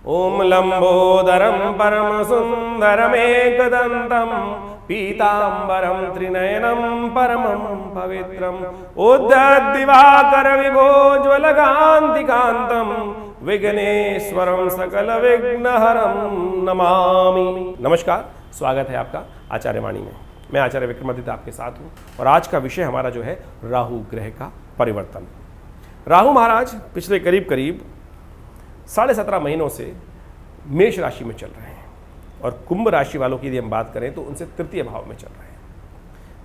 ओम लंबोदरम परम सुंदरमेकदंतम पीतांबरम त्रिनयनम परमं पवित्रम उद्धदिवाकर विभोज्वलकांतिकांतम विघ्नेश्वरम सकल विघ्नहरम नमामि। नमस्कार, स्वागत है आपका आचार्य वाणी में। मैं आचार्य विक्रमादित्य आपके साथ हूँ और आज का विषय हमारा जो है राहु ग्रह का परिवर्तन। राहु महाराज पिछले करीब 17.5 महीनों से मेष राशि में चल रहे हैं और कुंभ राशि वालों की यदि हम बात करें तो उनसे तृतीय भाव में चल रहे हैं।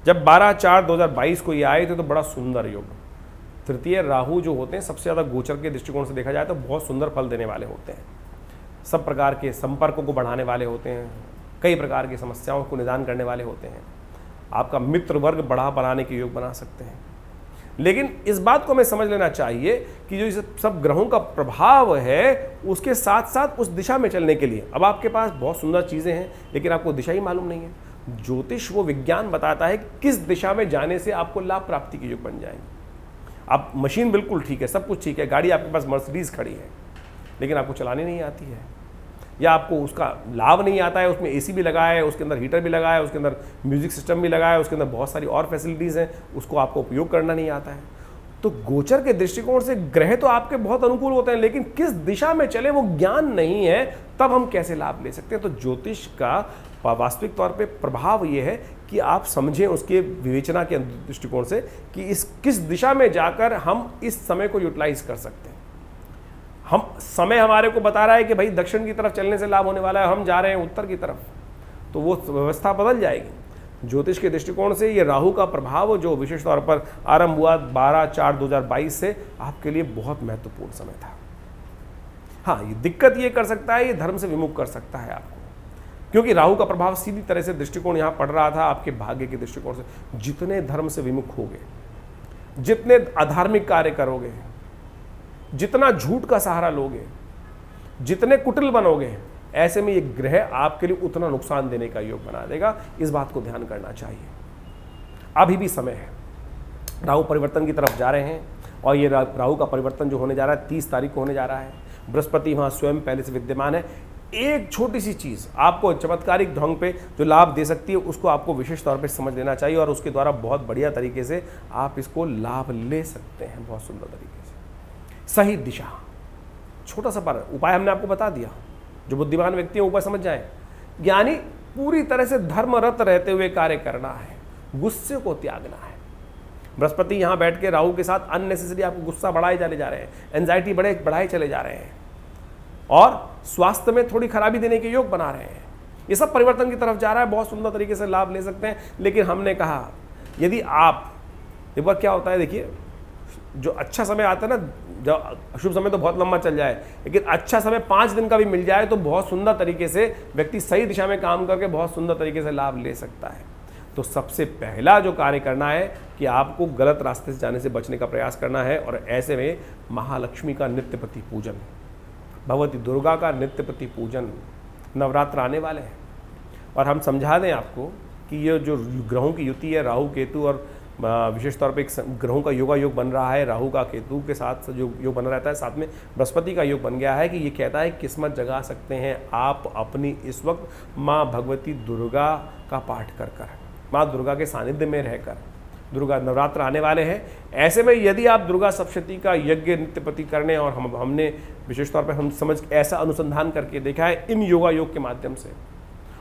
जब 12/4/2022 को ये आए थे तो बड़ा सुंदर योग। तृतीय राहु जो होते हैं सबसे ज़्यादा गोचर के दृष्टिकोण से देखा जाए तो बहुत सुंदर फल देने वाले होते हैं। सब प्रकार के संपर्कों को बढ़ाने वाले होते हैं, कई प्रकार की समस्याओं को निदान करने वाले होते हैं। आपका मित्र वर्ग बढ़ा बनाने के योग बना सकते हैं। लेकिन इस बात को हमें समझ लेना चाहिए कि जो इस सब ग्रहों का प्रभाव है उसके साथ साथ उस दिशा में चलने के लिए अब आपके पास बहुत सुंदर चीज़ें हैं लेकिन आपको दिशा ही मालूम नहीं है। ज्योतिष वो विज्ञान बताता है किस दिशा में जाने से आपको लाभ प्राप्ति के योग बन जाएंगे। आप मशीन बिल्कुल ठीक है, सब कुछ ठीक है, गाड़ी आपके पास मर्सिडीज खड़ी है लेकिन आपको चलानी नहीं आती है या आपको उसका लाभ नहीं आता है। उसमें एसी भी लगा है, उसके अंदर हीटर भी लगा है, उसके अंदर म्यूजिक सिस्टम भी लगा है, उसके अंदर बहुत सारी और फैसिलिटीज़ हैं, उसको आपको उपयोग करना नहीं आता है। तो गोचर के दृष्टिकोण से ग्रह तो आपके बहुत अनुकूल होते हैं लेकिन किस दिशा में चले वो ज्ञान नहीं है, तब हम कैसे लाभ ले सकते हैं। तो ज्योतिष का वास्तविक तौर पे प्रभाव ये है कि आप समझें उसके विवेचना के दृष्टिकोण से कि इस किस दिशा में जाकर हम इस समय को यूटिलाइज कर सकते हैं। हम समय हमारे को बता रहा है कि भाई दक्षिण की तरफ चलने से लाभ होने वाला है, हम जा रहे हैं उत्तर की तरफ, तो वो व्यवस्था बदल जाएगी। ज्योतिष के दृष्टिकोण से ये राहु का प्रभाव जो विशेष तौर पर आरंभ हुआ 12/4/2022 से आपके लिए बहुत महत्वपूर्ण समय था। हाँ, ये दिक्कत ये कर सकता है, ये धर्म से विमुख कर सकता है आपको, क्योंकि राहु का प्रभाव सीधी तरह से दृष्टिकोण यहाँ पड़ रहा था आपके भाग्य के दृष्टिकोण से। जितने धर्म से विमुख होगे, जितने अधार्मिक कार्य करोगे, जितना झूठ का सहारा लोगे, जितने कुटिल बनोगे, ऐसे में ये ग्रह आपके लिए उतना नुकसान देने का योग बना देगा। इस बात को ध्यान करना चाहिए। अभी भी समय है, राहु परिवर्तन की तरफ जा रहे हैं और ये राहु का परिवर्तन जो होने जा रहा है 30 तारीख को होने जा रहा है। बृहस्पति वहाँ स्वयं पहले से विद्यमान है। एक छोटी सी चीज़ आपको चमत्कारिक ढंग पे जो लाभ दे सकती है उसको आपको विशेष तौर पे समझ लेना चाहिए और उसके द्वारा बहुत बढ़िया तरीके से आप इसको लाभ ले सकते हैं, बहुत सुंदर तरीके से। सही दिशा, छोटा सा पर उपाय हमने आपको बता दिया। जो बुद्धिमान व्यक्ति है उपाय समझ जाए, यानी पूरी तरह से धर्मरत रहते हुए कार्य करना है, गुस्से को त्यागना है। बृहस्पति यहाँ बैठ के राहु के साथ अननेसेसरी आपको गुस्सा बढ़ाए चले जा रहे हैं, एंजाइटी बढ़ाए चले जा रहे हैं और स्वास्थ्य में थोड़ी खराबी देने के योग बना रहे हैं। ये सब परिवर्तन की तरफ जा रहा है, बहुत सुंदर तरीके से लाभ ले सकते हैं। लेकिन हमने कहा यदि आप एक बार क्या होता है, देखिए जो अच्छा समय आता है ना, जो अशुभ समय तो बहुत लंबा चल जाए लेकिन अच्छा समय 5 दिन का भी मिल जाए तो बहुत सुंदर तरीके से व्यक्ति सही दिशा में काम करके बहुत सुंदर तरीके से लाभ ले सकता है। तो सबसे पहला जो कार्य करना है कि आपको गलत रास्ते से जाने से बचने का प्रयास करना है और ऐसे में महालक्ष्मी का नित्य प्रति पूजन, भगवती दुर्गा का नित्य प्रति पूजन, नवरात्र आने वाले हैं और हम समझा दें आपको कि ये जो ग्रहों की युति है, राहु केतु और विशेष तौर पे एक ग्रहों का योगा योग बन रहा है, राहु का केतु के साथ जो योग बना रहता है, साथ में बृहस्पति का योग बन गया है कि ये कहता है किस्मत जगा सकते हैं आप अपनी इस वक्त माँ भगवती दुर्गा का पाठ कर कर, माँ दुर्गा के सानिध्य में रहकर। दुर्गा नवरात्र आने वाले हैं, ऐसे में यदि आप दुर्गा सप्तशती का यज्ञ नित्य प्रति करने और हमने विशेष तौर पर हम समझ ऐसा अनुसंधान करके देखा है इन योगा योग के माध्यम से,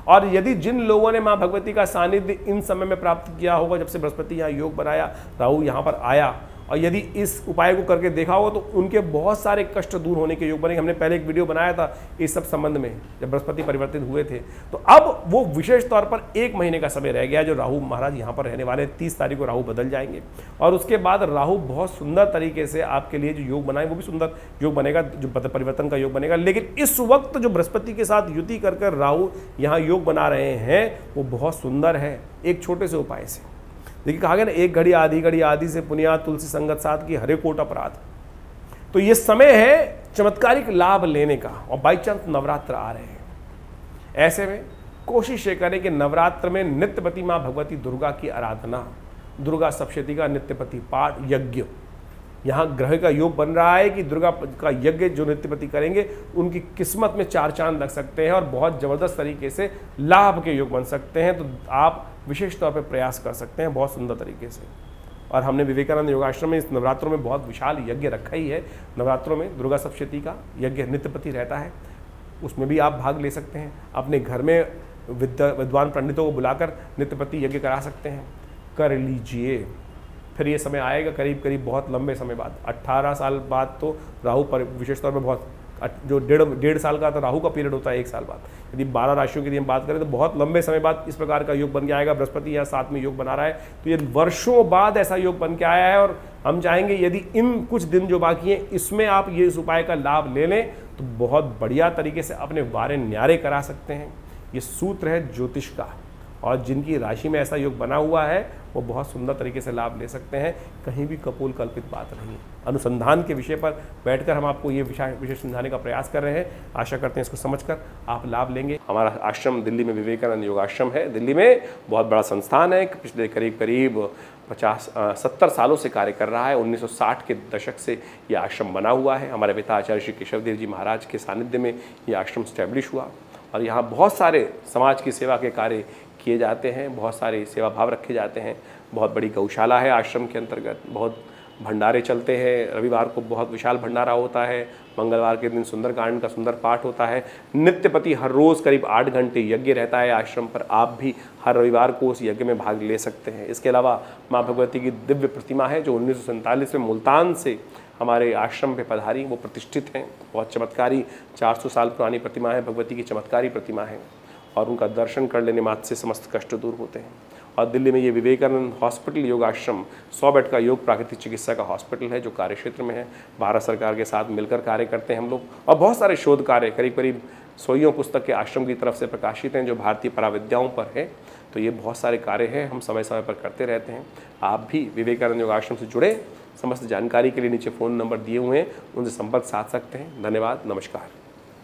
और यदि जिन लोगों ने माँ भगवती का सानिध्य इन समय में प्राप्त किया होगा, जब से बृहस्पति यहाँ योग बनाया, राहु यहाँ पर आया, और यदि इस उपाय को करके देखा होगा तो उनके बहुत सारे कष्ट दूर होने के योग बनेंगे। हमने पहले एक वीडियो बनाया था इस सब संबंध में जब बृहस्पति परिवर्तित हुए थे। तो अब वो विशेष तौर पर 1 महीने का समय रह गया जो राहु महाराज यहाँ पर रहने वाले। 30 तारीख को राहु बदल जाएंगे और उसके बाद राहु बहुत सुंदर तरीके से आपके लिए जो योग बनाए वो भी सुंदर योग बनेगा, जो परिवर्तन का योग बनेगा। लेकिन इस वक्त जो बृहस्पति के साथ युति कर कर राहु यहाँ योग बना रहे हैं वो बहुत सुंदर है एक छोटे से उपाय से। देखिए कहा गया ना, एक घड़ी आदि से पुनिया तुलसी संगत साथ की हरे कोट अपराध। तो ये समय है चमत्कारिक लाभ लेने का और बाई चांस नवरात्र आ रहे हैं। ऐसे में कोशिश ये करें कि नवरात्र में नित्यपति माँ भगवती दुर्गा की आराधना, दुर्गा सप्तशती का नित्यपति पाठ, यज्ञ, यहाँ ग्रह का योग बन रहा है कि दुर्गा का यज्ञ जो नृत्यपति करेंगे उनकी किस्मत में 4 चांद लग सकते हैं और बहुत ज़बरदस्त तरीके से लाभ के योग बन सकते हैं। तो आप विशेष तौर पर प्रयास कर सकते हैं बहुत सुंदर तरीके से। और हमने विवेकानंद योगाश्रम में इस नवरात्रों में बहुत विशाल यज्ञ रखा ही है। नवरात्रों में दुर्गा सप्तशती का यज्ञ नृत्यपति रहता है, उसमें भी आप भाग ले सकते हैं। अपने घर में विद्वान पंडितों को बुलाकर नृत्यपति यज्ञ करा सकते हैं, कर लीजिए। फिर ये समय आएगा करीब करीब बहुत लंबे समय बाद, 18 साल बाद तो राहु पर विशेष तौर पर बहुत जो डेढ़ साल का तो राहु का पीरियड होता है 1 साल बाद। यदि 12 राशियों की यदि हम बात करें तो बहुत लंबे समय बाद इस प्रकार का योग बन के आएगा। बृहस्पति यहाँ 7 में योग बना रहा है, तो ये वर्षों बाद ऐसा योग बन के आया है। और हम चाहेंगे यदि इन कुछ दिन जो बाकी हैं इसमें आप ये इस उपाय का लाभ ले लें तो बहुत बढ़िया तरीके से अपने वारे न्यारे करा सकते हैं। ये सूत्र है ज्योतिष का, और जिनकी राशि में ऐसा योग बना हुआ है वो बहुत सुंदर तरीके से लाभ ले सकते हैं। कहीं भी कपोल कल्पित बात नहीं है। अनुसंधान के विषय पर बैठकर हम आपको ये विषय समझाने का प्रयास कर रहे हैं। आशा करते हैं इसको समझकर आप लाभ लेंगे। हमारा आश्रम दिल्ली में विवेकानंद योगाश्रम है। दिल्ली में बहुत बड़ा संस्थान है, पिछले करीब 70 सालों से कार्य कर रहा है। 1960 के दशक से ये आश्रम बना हुआ है। हमारे पिता आचार्य श्री केशवदेव जी महाराज के सानिध्य में ये आश्रम स्टैब्लिश हुआ और यहाँ बहुत सारे समाज की सेवा के कार्य किए जाते हैं, बहुत सारे सेवा भाव रखे जाते हैं। बहुत बड़ी गौशाला है आश्रम के अंतर्गत, बहुत भंडारे चलते हैं। रविवार को बहुत विशाल भंडारा होता है, मंगलवार के दिन सुंदरकांड का सुंदर पाठ होता है। नित्यपति हर रोज़ करीब 8 घंटे यज्ञ रहता है आश्रम पर। आप भी हर रविवार को उस यज्ञ में भाग ले सकते हैं। इसके अलावा माँ भगवती की दिव्य प्रतिमा है जो 1947 में मुल्तान से हमारे आश्रम पे पधारी, वो प्रतिष्ठित हैं। बहुत चमत्कारी 400 साल पुरानी प्रतिमा है, भगवती की चमत्कारी प्रतिमा है और उनका दर्शन कर लेने मात्र से समस्त कष्ट दूर होते हैं। और दिल्ली में ये विवेकानंद हॉस्पिटल योगाश्रम 100 बेड का योग प्राकृतिक चिकित्सा का हॉस्पिटल है जो कार्य क्षेत्र में है। भारत सरकार के साथ मिलकर कार्य करते हैं हम लोग, और बहुत सारे शोध कार्य करीब 100 पुस्तक के आश्रम की तरफ से प्रकाशित हैं जो भारतीय पराविद्याओं पर है। तो ये बहुत सारे कार्य हैं, हम समय समय पर करते रहते हैं। आप भी विवेकानंद योगाश्रम से जुड़े, समस्त जानकारी के लिए नीचे फ़ोन नंबर दिए हुए हैं, उनसे संपर्क साध सकते हैं। धन्यवाद, नमस्कार।